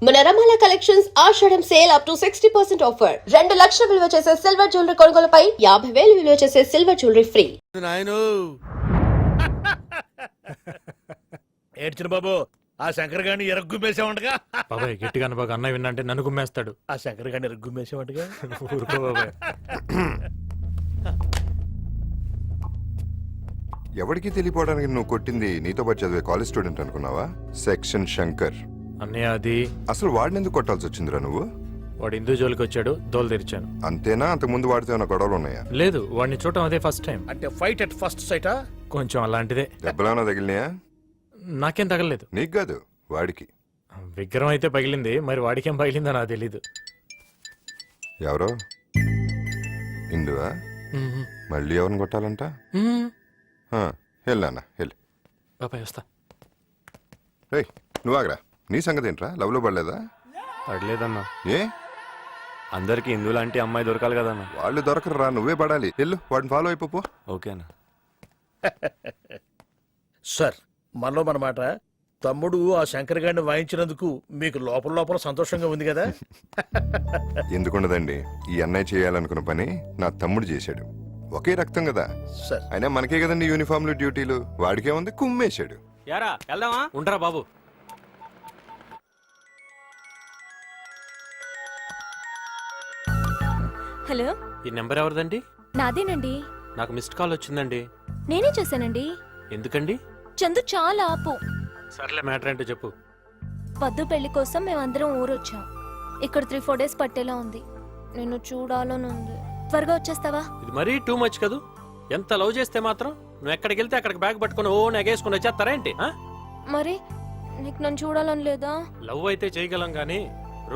మన రమాల collections Ashadham sale up to 60% offer. 2 లక్షల విలువ చేసే సిల్వర్ జ్యువెలరీ కొనుగోలుపై 50,000 విలువ చేసే సిల్వర్ జ్యువెలరీ ఫ్రీ. ఏడ్చిన బాబు ఆ శంకర్ గారిని ఎరగ్గుమేసామంటగా. బాబాయ్ గట్టిగా బాగా అన్నయ్య విన్నంటే నన్ను గుమ్మేస్తాడు. ఆ శంకర్ గారిని ఎరగ్గుమేసామంటగా. ఊరుకో బాబాయ్. ఎవరికి తెలియపోవడానికి నువ్వు కొట్టింది నీతో పాటు చదివే కాలేజ్ స్టూడెంట్ అనుకున్నావా? సెక్షన్ శంకర్. అన్నయ్య అది అసలు వాడిని ఎందుకు కొట్టాల్సి వచ్చిందిరా నువ్వు? వాడు హిందూ జోలికి వచ్చాడు, దోలు తెరిచాను. అంతేనా? అంతకుముందు వాడితో ఏమైనా గొడవలు ఉన్నాయా? లేదు, వాడిని చూడటం అదే ఫస్ట్ టైం. అంటే ఫైట్ అట్ ఫస్ట్ సైటా? కొంచెం అలాంటిదే. దెబ్బలేమైనా తగిలినాయా? నాకేం తగలలేదు. నీకు కాదు, వాడికి. విగ్రహం అయితే పగిలింది, మరి వాడికేం పగిలిందో నాకు తెలీదు. ఎవరో ఇందువా? మళ్ళీ ఎవరిని కొట్టాలంట? వెళ్ళానా వెళ్ళి. బాబాయ్ వస్తా. రేయ్ నువ్వు ఆగరా. నీ సంగతి ఏంట్రా? లవ్ లో పడలేదా? పడలేదన్నా. ఏ? అందరికి హిందూ లాంటి అమ్మాయి దొరకాలి కదన్నా. వాళ్ళు దొరకరా, నువ్వే పడాలి. వెళ్ళు, వాడిని ఫాలో అయిపో. ఓకేనా సార్, మనలో మన మాట. తమ్ముడు ఆ శంకర్ గారిని వాయించినందుకు మీకు లోపల లోపల సంతోషంగా ఉంది కదా? ఎందుకుండదండి, ఈ అన్నయ్య చేయాలనుకున్న పని నా తమ్ముడు చేశాడు. ఒకే రక్తం కదా. సార్ అయినా మనకే కదండి యూనిఫామ్లు డ్యూటీలు. వాడికే ఉంది, కుమ్మేశాడు. యారా వెళ్దామా? ఉండరా బాబు. హలో, ఈ నెంబర్ ఎవరిదండి? నాదేనండి. నాకు మిస్డ్ కాల్ వచ్చిందండి. నేనే చేశానండి. ఎందుకండి? చందు చాలా ఆపు. సర్లే, మ్యాటర్ ఏంటో చెప్పు. పద్దు పెళ్లి కోసం మేమందరం ఊరొచ్చాం. ఇక్కడ 3-4 డేస్ పట్టేలా ఉంది. నిన్ను చూడాలని ఉంది. త్వరగా వచ్చేస్తావా? ఇది మరీ టూ మచ్ కదూ. ఎంత లవ్ చేస్తే మాత్రం నువ్వు ఎక్కడికి వెళ్తే అక్కడికి బ్యాగ్ పట్టుకుని నెగేసుకుని వచ్చేస్తారా ఏంటి? మరి నీకు నన్ను చూడాలని లేదా? లవ్ అయితే చేయగలం గానీ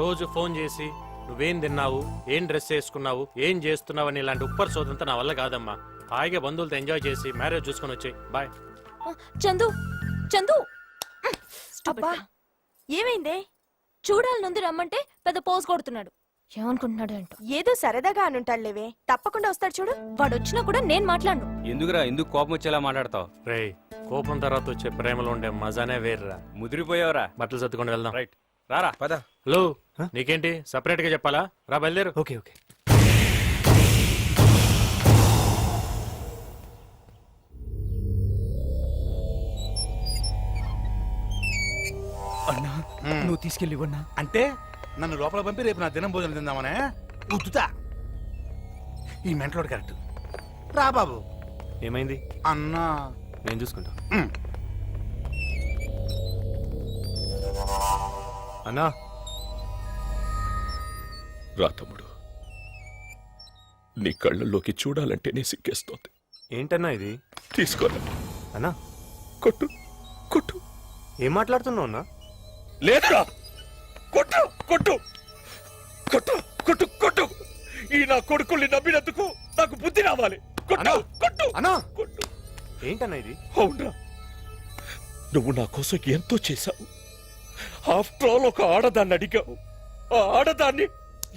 రోజు ఫోన్ చేసి నువ్వేం తిన్నావు, ఏం డ్రెస్ వేసుకున్నావు, ఏం చేస్తున్నావు అని ఇలాంటి ఉప్పర్ సోదంతా నా వల్ల కాదమ్మా. హాయిగా బంధువులతో ఎంజాయ్ చేసి మ్యారేజ్ చూసుకుని వచ్చాయి. బాయ్. చందు, చందు, అబ్బా ఏమైందే? చూడాలనుంది రమ్మంటే పెద్ద పోజ్ కొడుతున్నాడు. ఏమనుకుంటున్నాడు ఏంటో. ఏదో సరదాగా అనుంటాడులేవే, తప్పకుండా వస్తాడు చూడు. వాడు వచ్చినా కూడా నేను మాట్లాడను. ఎందుకురా, ఎందుకు కోపం వచ్చేలా మాట్లాడతావు? రేయ్, కోపం తర్వాత వచ్చే ప్రేమలో ఉండే మజానే వేర్రా. ముదిరిపోయావరా? బట్టలు సర్దుకొని వెళ్దాం. రైట్, రారా పద. హలో, నీకేంటి సపరేట్ గా చెప్పాలా? రా బయలుదేరు. Okay okay. అన్నా నువ్వు తీసుకెళ్ళివన్నా. అంటే నన్ను లోపల పంపి రేపు నా దినం భోజనం తిందామనే ఉత్తుతా. ఈ మెంటలోడు కరెక్ట్. రా బాబు. ఏమైంది అన్నా? నేను చూసుకుంటా. అన్నా రా తమ్ముడు, నీ కళ్ళల్లోకి చూడాలంటేనే సిగ్గేస్తోంది. ఏంటన్నా ఇది? తీసుకోరా. అన్నా కొట్టు కొట్టు. ఏం మాట్లాడుతున్నావు అన్నా? లేదురా, కొట్టు కొట్టు కొట్టు కొట్టు కొట్టు. ఈ నా కొడుకుల్ని నమ్మినందుకు నాకు బుద్ధి రావాలి. కొట్టు కొట్టు అన్నా. కొట్టు. ఏంటన్నా ఇది? అవునరా, నువ్వు నా కోసం ఎంతో చేశావు. ఆఫ్టర్ ఆల్ ఒక ఆడదాన్ని అడిగావు, ఆ ఆడదాన్ని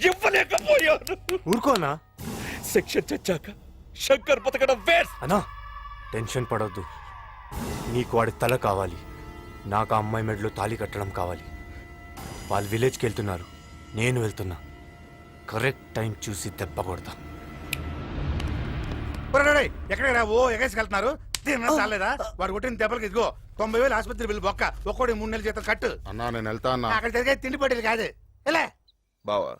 ఇవ్వలేకపోయాను. ఊరుకో అన్నా. సెక్షన్ చచ్చాక శంకర్ బతకడం వేస్ట్. అన్నా టెన్షన్ పడొద్దు. నీకు వాడి తల కావాలి, నాకు ఆ అమ్మాయి మెడలో తాళి కట్టడం కావాలి. వాళ్ళు విలేజ్కి వెళ్తున్నారు, నేను వెళ్తున్నా. కరెక్ట్ టైం చూసి దెబ్బ కొడతా. ఎక్కడికి రా? ఓ ఎగేసుకెళ్తున్నారు. తిన్నా చాలేదా? వాడు కొట్టిన దెబ్బలకి ఇదిగో 90,000 ఆసుపత్రి బిల్లు బొక్క. ఒక్కోటి 3 నెలల జీతం కట్టు. అన్నా నేను వెళ్తా అన్నా. అక్కడ జరిగే తిండి పట్టేది కాదు. ఎలా బావా,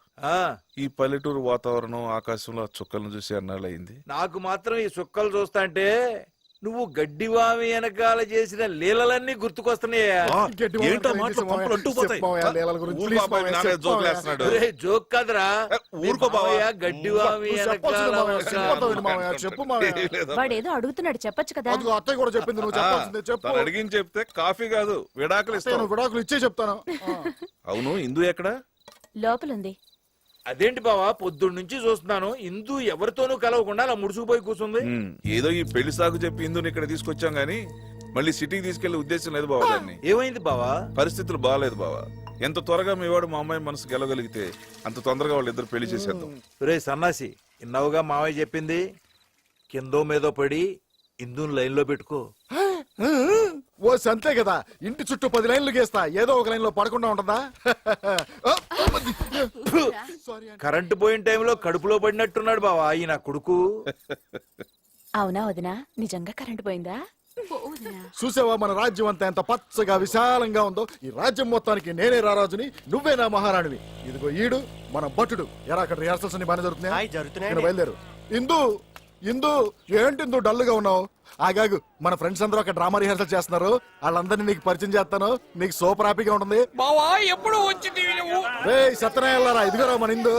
ఈ పల్లెటూరు వాతావరణం, ఆకాశంలో చుక్కలను చూసి అన్నాళ్ళయింది. నాకు మాత్రం ఈ చుక్కలు చూస్తాంటే నువ్వు గడ్డివామి వెనకాల చేసిన లీలలన్నీ గుర్తుకొస్తున్నాయా? జోక్ కాదురా, ఊరుకో బావా. గడ్డివామి వాడేదో అడుగుతున్నాడు, చెప్పొచ్చు కదా. అత్తయ్య కూడా చెప్పింది, నువ్వు చెప్పాల్సిందే చెప్పు. అడిగింది చెప్తే కాఫీ కాదు విడాకులు ఇస్తాను. విడాకులు ఇచ్చే చెప్తాను. అవును, ఇందు ఎక్కడ? లోపలుంది. అదేంటి బావా, పొద్దున్న నుంచి చూస్తున్నాను ఇందు ఎవరితోనూ కలవకుండా అలా ముడుచుకుపోయి కూర్చుంది. ఏదో ఈ పెళ్లి సాగు చెప్పి ఇందుని ఇక్కడ తీసుకొచ్చాం గానీ మళ్ళీ సిటీకి తీసుకెళ్లే ఉద్దేశం లేదు బావా. దాన్ని ఏమైంది బావా? పరిస్థితులు బాగాలేదు బావా. ఎంత త్వరగా మీ వాడు మా అమ్మాయి మనసు గెలవగలిగితే అంత తొందరగా వాళ్ళిద్దరు పెళ్లి చేసేద్దాం. రే సన్నాసి, ఇన్నావుగా మావయ్య చెప్పింది. కిందో మీదో పడి ఇందుని లైన్ లో పెట్టుకో. ఓ సంతే కదా ఇంటి చుట్టూ 10 లైన్లు గీస్తా ఏదో ఒక లైన్ లో పడకుండా ఉంటుందా? కరెంటు పోయిన టైంలో కడుపులో పడినట్టున్నాడు బావా ఈ నా కొడుకు. అవునా వదినా నిజంగా కరెంట్ పోయిందా? చూసావా మన రాజ్యం అంతా ఎంత పచ్చగా విశాలంగా ఉందో. ఈ రాజ్యం మొత్తానికి నేనే రారాజుని, నువ్వే నా మహారాణివి. ఇదిగో ఈడు మన భటుడు. ఎరా అక్కడ రిహార్సల్స్ అన్ని బాగా జరుగుతున్నాయి. బయలుదేరు. ఇందు ఇందు ఏంటి ఇందు డల్ గా ఉన్నావు? ఆగాగు, మన ఫ్రెండ్స్ అందరూ అక్కడ డ్రామా రిహార్సల్ చేస్తున్నారు. వాళ్ళందరినీ నీకు పరిచయం చేస్తాను. నీకు సూపర్ హ్యాపీగా ఉంటుంది. రే సత్యనారాయణ, ఇదిగోరా మన ఇందు.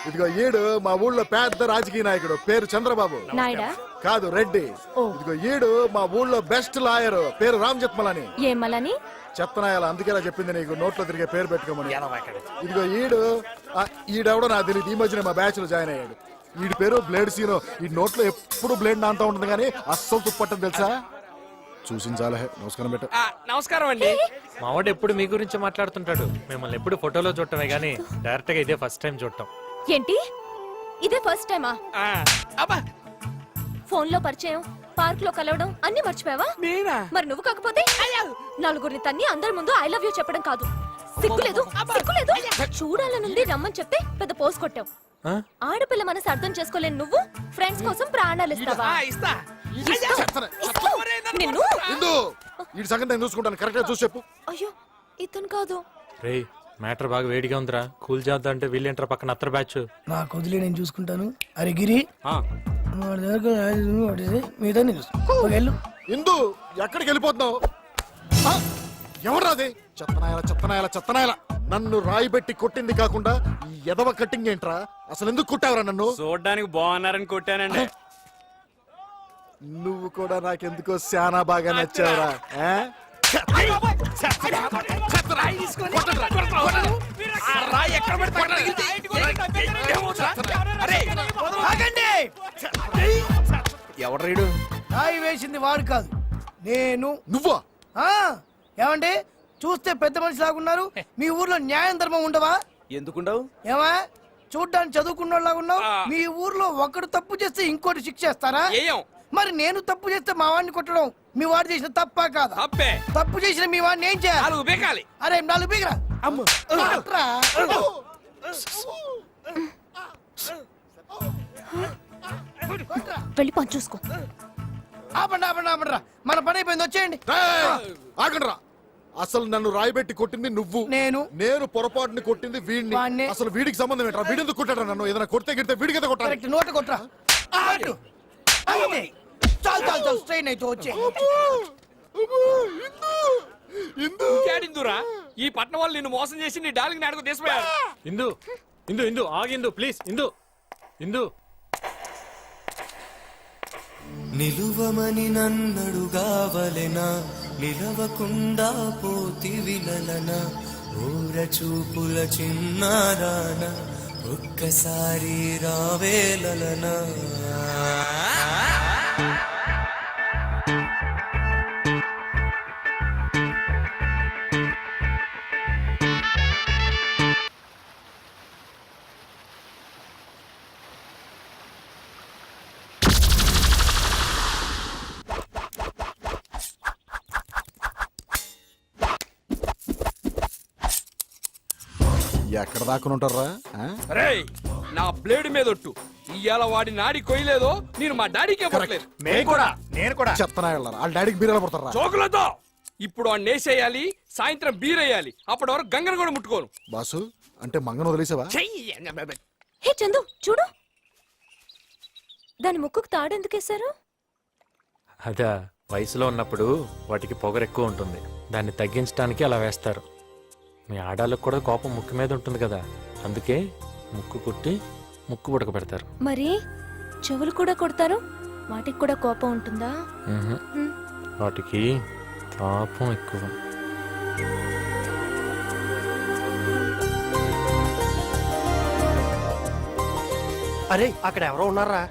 ఇదిగో ఈడు మా ఊళ్ళో పెద్ద రాజకీయ నాయకుడు, పేరు చంద్రబాబు. నాయుడా? కాదు, రెడ్డి. ఇదిగో ఈడు మా ఊళ్ళో బెస్ట్ లాయర్, పేరు రామ్ జత్మలని. ఏమలని? చెత్తనాయాల, అందుకే ఇలా చెప్పింది నీకు నోట్లో తిరిగే పేరు పెట్టుకోమని. ఇదిగో ఈడెవడో నాకు తెలియదు, ఈ మధ్యన మా బ్యాచ్ లో జాయిన్ అయ్యాడు. ఈడి పేరు బ్లేడ్ సీనో. ఈ నోట్లో ఎప్పుడు బ్లేడ్ నాంతా ఉంటుంది కానీ అస్సలు తుప్పట్టని తెలుసా? చూసించాలే. నమస్కారం బెట్ట. నమస్కారం అండి. మావాడు ఎప్పుడు మీ గురించి మాట్లాడుతుంటాడు. మిమ్మల్ని ఎప్పుడు ఫోటోలో చూడటమే గానీ డైరెక్ట్ గా ఇదే ఫస్ట్ టైం చూడటం. ఏంటి ఇదే ఫస్ట్ టైమా? ఫోన్ లో పరిచయం, పార్క్ లో కలవడం అన్ని మర్చిపోయావా? మరి నువ్వు కాకపోతే నలుగురిని తన్ని అందరి ముందు ఐ లవ్ యూ చెప్పడం కాదు. సిగ్గులేదు, సిగ్గులేదు. చూడాలనుంది రమ్మని చెప్తే పెద్ద పోస్ కొట్టావు. ఆడపిల్ల మనసు అర్థం చేసుకోలేని నువ్వు ఫ్రెండ్స్ కోసం ప్రాణాలు ఇస్తావా? నిన్ను ఈ సంగతి నేను చూసుకుంటాను. కరెక్ట్ గా చూసి చెప్పు. అయ్యో ఇతను కాదు. రే మ్యాటర్ బాగా వేడిగా ఉందిరా, కూల్ చేద్దాం అంటే వీళ్ళేంట్రా పక్కన అత్తర బ్యాచ్. నాకు వదిలే, నేను చూసుకుంటాను. అరే గిరి మిగతా వెళ్ళు. ఇందు ఎక్కడికి వెళ్ళిపోతున్నావు? ఎవరాది? చెత్తనాయాల చెత్తనాయాల చెత్తనాయాల. నన్ను రాయి పెట్టి కొట్టింది కాకుండా ఈ ఎదవ కట్టింగ్ ఏంట్రా? అసలు ఎందుకు కొట్టావురా నన్ను? చూడడానికి బాగున్నారని కొట్టానండి. నువ్వు కూడా నాకెందుకో శానా బాగా నచ్చావురా. ఎవడ్రీడు? రాయి వేసింది వాడు కాదు, నేను. నువ్వా? ఏమండి చూస్తే పెద్ద మనిషి లాగున్నారు. మీ ఊర్లో న్యాయం ధర్మం ఉండవా? ఎందుకుండవు? ఏమా చూడ్డానికి చదువుకున్నలాగా ఉన్నావు. మీ ఊర్లో ఒకడు తప్పు చేస్తే ఇంకోటి శిక్ష చేస్తారా? మరి నేను తప్పు చేస్తే మా వాడిని కొట్టడం మీ వాడు చేసిన తప్పా కాదా? తప్పు చేసిన మీ వాడిని ఏం చేయాలి? అరే 4 బీగరా. వెళ్ళి పని చూసుకో. ఆపండి ఆపండి ఆపండి రా, మన పని అయిపోయింది, వచ్చేయండి. ఆగండ్రా. అసలు నన్ను రాయిబెట్టి కొట్టింది నువ్వు, నేను పొరపాటుని కొట్టింది వీడిని. అసలు వీడికి సంబంధం ఏంట్రా? వీడెందుకు కొట్టాడు నన్ను? ఏదైనా కొడితే గిడితే వీడికి కదా కొట్టాలి. నోట కొట్రా. చాలు చాలు చాలు, స్ట్రైన్ అయితే వచ్చే. ఈ పట్నం వాళ్ళు నిన్ను మోసం చేసి నీ డాలికి నాడుకు తీసిపోయారు. ఇందు ఇందు ఇందు ఆగిందు ప్లీజ్. ఇందు ఇందు నిలువమని నన్నడుగావలెనా, నిలవకుండా పోతి విలలన, ఊర చూపుల చిన్నారాన, ఒక్కసారి రావేలలనా. ఎక్కడ దాక్కుని ఉంటారా? నా బ్లేడ్ మీద ఒట్టు. ఇవాళ వాడి నాడి కొయ్యలేదో నేను మా డాడీకే పట్టలేదు. నేను కూడా చెప్తాను. వాళ్ళ డాడీకి బీరలు పడతారా? చోకులతో ఇప్పుడు వాడిని నేసేయాలి, సాయంత్రం బీరేయాలి. అప్పటి వరకు గంగను కూడా ముట్టుకోను. బాసు అంటే మంగను వదిలేసావా? హే చందు చూడు, దాని ముక్కుకు తాడెందుకేశారు? అదా వయసులో ఉన్నప్పుడు వాటికి పొగరు ఎక్కువ ఉంటుంది, దాన్ని తగ్గించడానికి అలా వేస్తారు. మీ ఆడాళ్ళకు కూడా కోపం ముక్కు మీద ఉంటుంది కదా, అందుకే ముక్కు కుట్టి ముక్కు ఉడక పెడతారు. మరి చెవులు కూడా కొడతారు, వాటికి కూడా కోపం ఉంటుందా? వాటికి తాపం ఎక్కువ. అరే అక్కడ ఎవరో ఉన్నారా?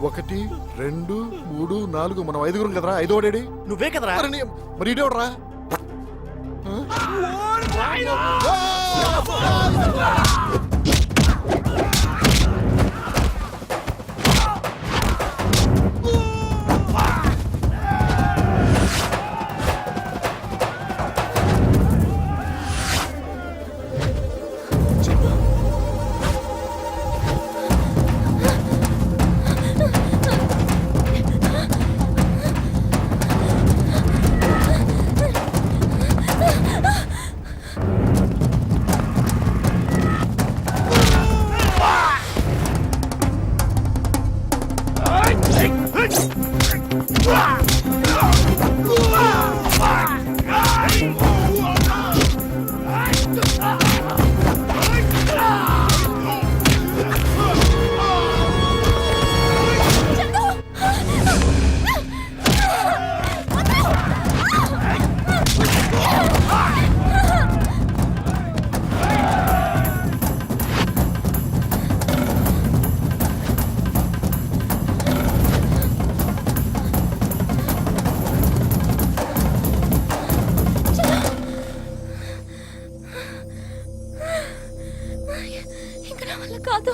ఒకటి 2 3 4 మనం 5గురం కదరా. 5వ డేడి నువ్వే కదరా. మరి ఇదేవడరా? ఇంకా నా వల్ల కాదు.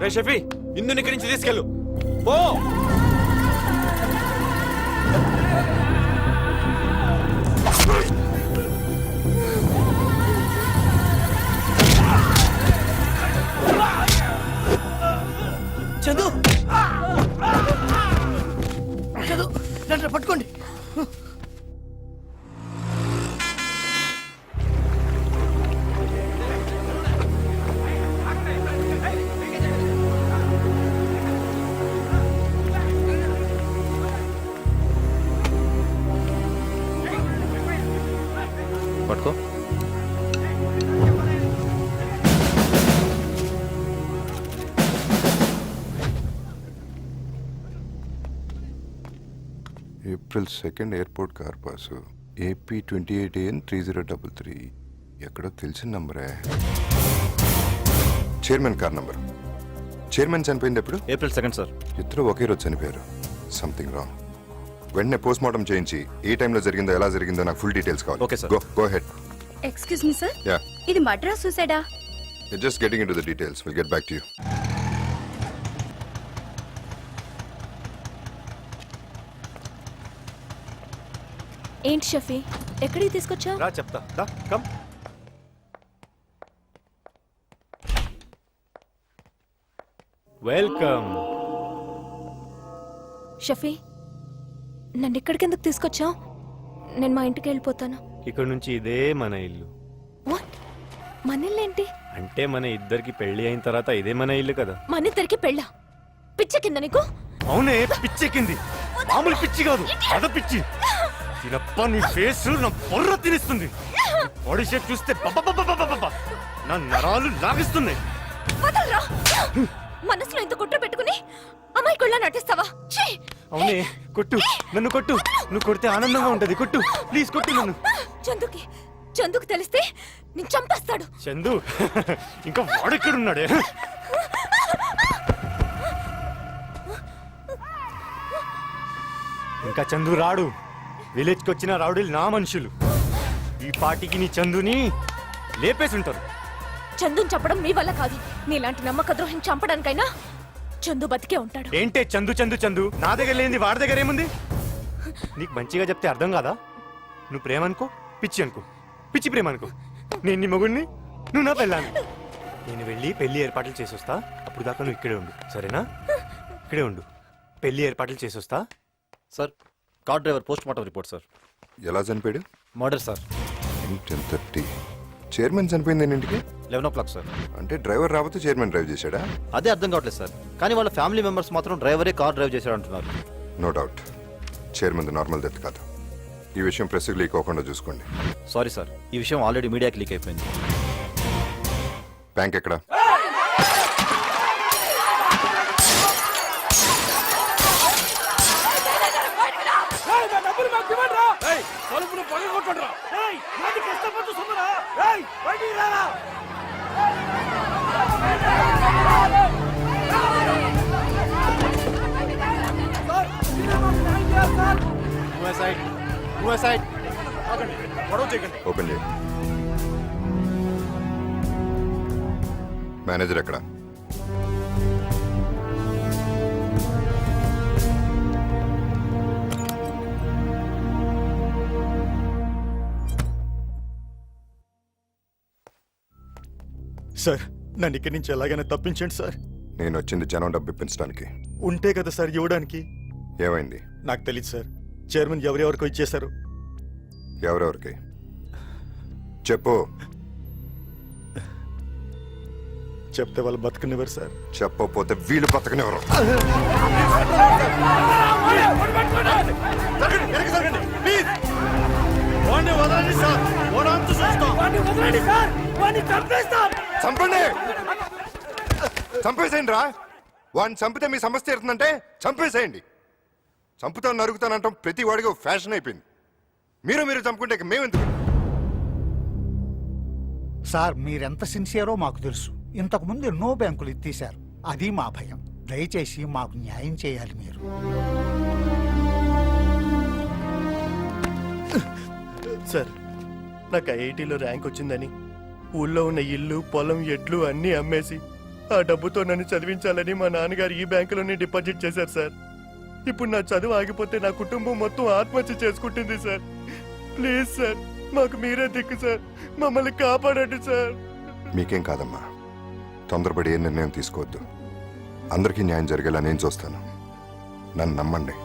రే షఫీ, ఇందుని ఇక్కడి నుంచి తీసుకెళ్ళు. పో. చందు చందు రండి, పట్టుకోండి. పట్టుకో. April 2nd airport car pass AP 28AN 3033. ఎక్కడో తెలిసిన నంబరే. Chairman car number. చైర్మన్ చనిపోయింది ఎప్పుడు? April 2nd sir. ఇద్దరు ఒకే రోజు చనిపోయారు. Something wrong. వెంటనే పోస్ట్ మార్టం చేయించి ఏ టైంలో జరిగిందో ఎలా జరిగిందో నాకు ఫుల్ డీటెయిల్స్ కావాలి. Okay, sir. Go ahead. Excuse me sir, ya, ఇది మడ్రా సూసైడా? Just getting into the details. Will get back to you. ఏంటి షఫీ, ఎక్కడికి తీసుకొచ్చా? రా చెప్తా. దా కమ్. వెల్కమ్. షఫీ, నన్ను ఇక్కడికి ఎందుకు తీసుకొచ్చావు? నేను మా ఇంటికి వెళ్ళిపోతాను. ఇక్కడ నుంచి ఇదే మన ఇల్లు. వాట్? మన ఇల్లు ఏంటి? అంటే మన ఇద్దరికి పెళ్లి అయిన తర్వాత ఇదే మన ఇల్లు కదా. మన ఇద్దరికి పెళ్ళా? పిచ్చ కింద నీకు? అవునే, పిచ్చెక్కింది. మామూలు పిచ్చి కాదు, అద పిచ్చి. తినప్ప నీ ఫేస్ నా బొర్ర తినిస్తుంది. బాడీ షేప్ చూస్తే బబ్బబ్బబ్బబ్బబ్బబ్బ. నా నరాలు లాగిస్తున్నాయి. వదలరా. మనసులో ఇంత కుట్ర పెట్టుకుని అమాయకుల్లా నటిస్తావా? ఛీ! అవునే, కొట్టు, నన్ను కొట్టు. నువ్వు కొడితే ఆనందంగా ఉంటది. కొట్టు ప్లీజ్, కొట్టు నన్ను. చందుకి తెలిస్తే నేను చంపేస్తాడు. చందు ఇంకా వాడెక్కడున్నాడే? ఇంకా చందు రాడు. విలేజ్కి వచ్చిన రౌడీలు నా మనుషులు. ఈ పార్టీకి నీ చందుని లేపేసి ఉంటారు. చందుని చంపడం మీ వల్ల కాదు. నీలాంటి నమ్మక ద్రోహిని చంపడానికైనా చందు బతికే ఉంటాడు. ఏంటే చందు చందు చందు? నా దగ్గర లేనిది వాడి దగ్గర ఏముంది? నీకు మంచిగా చెప్తే అర్థం కాదా? నువ్వు ప్రేమ అనుకో, పిచ్చి అనుకో. పిచ్చి ప్రేమ అనుకో. నేను నీ మగుడిని, నువ్వు నా పెళ్ళాను. నేను వెళ్ళి పెళ్లి ఏర్పాట్లు చేసొస్తా. అప్పుడు దాకా నువ్వు ఇక్కడే ఉండు, సరేనా? ఇక్కడే ఉండు. పెళ్లి ఏర్పాట్లు చేసొస్తా. Sir, car driver post mortem report sir. ఎలా చనిపోయాడు? Murder sir. 10:30. చైర్మన్ చనిపోయింది ఎన్నింటికి? 11 o'clock సార్. అంటే డ్రైవర్ రాబోతే చైర్మన్ డ్రైవ్ చేశాడా? అదే అర్థం కావట్లేదు సార్. కానీ వాళ్ళ ఫ్యామిలీ మెంబర్స్ మాత్రం డ్రైవరే కార్ డ్రైవ్ చేశాడు అంటున్నారు. No doubt chairman normal death కాదు. ఈ విషయం ప్రెస్కి లీక్ అవ్వకుండా చూసుకోండి. సారీ సార్, ఈ విషయం ఆల్రెడీ మీడియాకి లీక్ అయిపోయింది. బ్యాంక్ ఎక్కడ? తలుపులు పగలగొట్టండిరా. ఓపెన్ చేయి. మేనేజర్ ఎక్కడ? సార్ నన్ను ఇక్కడి నుంచి ఎలాగైనా తప్పించండి సార్. నేను వచ్చింది జనం డబ్బు ఇప్పించడానికి. ఉంటే కదా సార్ ఇవ్వడానికి. ఏమైంది? నాకు తెలియదు సార్. చైర్మన్ ఎవరెవరికో ఇచ్చేశారు. ఎవరెవరికి చెప్పు. చెప్తే వాళ్ళు బతకనివ్వరు సార్. చెప్పకపోతే వీళ్ళు బతకనివ్వరు. చంపండి, చంపేసేయండి రా. వాడిని చంపితే మీ సమస్య తీరుతుందంటే చంపేసేయండి. చంపుతాను నరుగుతానంటాం ప్రతి వాడికి ఫ్యాషన్ అయిపోయింది. మీరు చంపుకుంటే మేమెందుకు? సార్ మీరెంత సిన్సియరో మాకు తెలుసు. ఇంతకు ముందు ఎన్నో బ్యాంకులు ఎత్తేశారు. అది మా భయం. దయచేసి మాకు న్యాయం చేయాలి మీరు. సార్ నాకు ఐఐటీలో ర్యాంక్ వచ్చిందని ఊళ్ళో ఉన్న ఇల్లు పొలం ఎడ్లు అన్నీ అమ్మేసి ఆ డబ్బుతో నన్ను చదివించాలని మా నాన్నగారు ఈ బ్యాంకులోనే డిపాజిట్ చేశారు సార్. ఇప్పుడు నా చదువు ఆగిపోతే నా కుటుంబం మొత్తం ఆత్మహత్య చేసుకుంటుంది సార్. ప్లీజ్ సార్, మాకు మీరే దిక్కు సార్. మమ్మల్ని కాపాడండి సార్. మీకేం కాదమ్మా, తొందరపడి ఏ నిర్ణయం తీసుకోవద్దు. అందరికీ న్యాయం జరిగేలా నేను చూస్తాను. నన్ను నమ్మండి.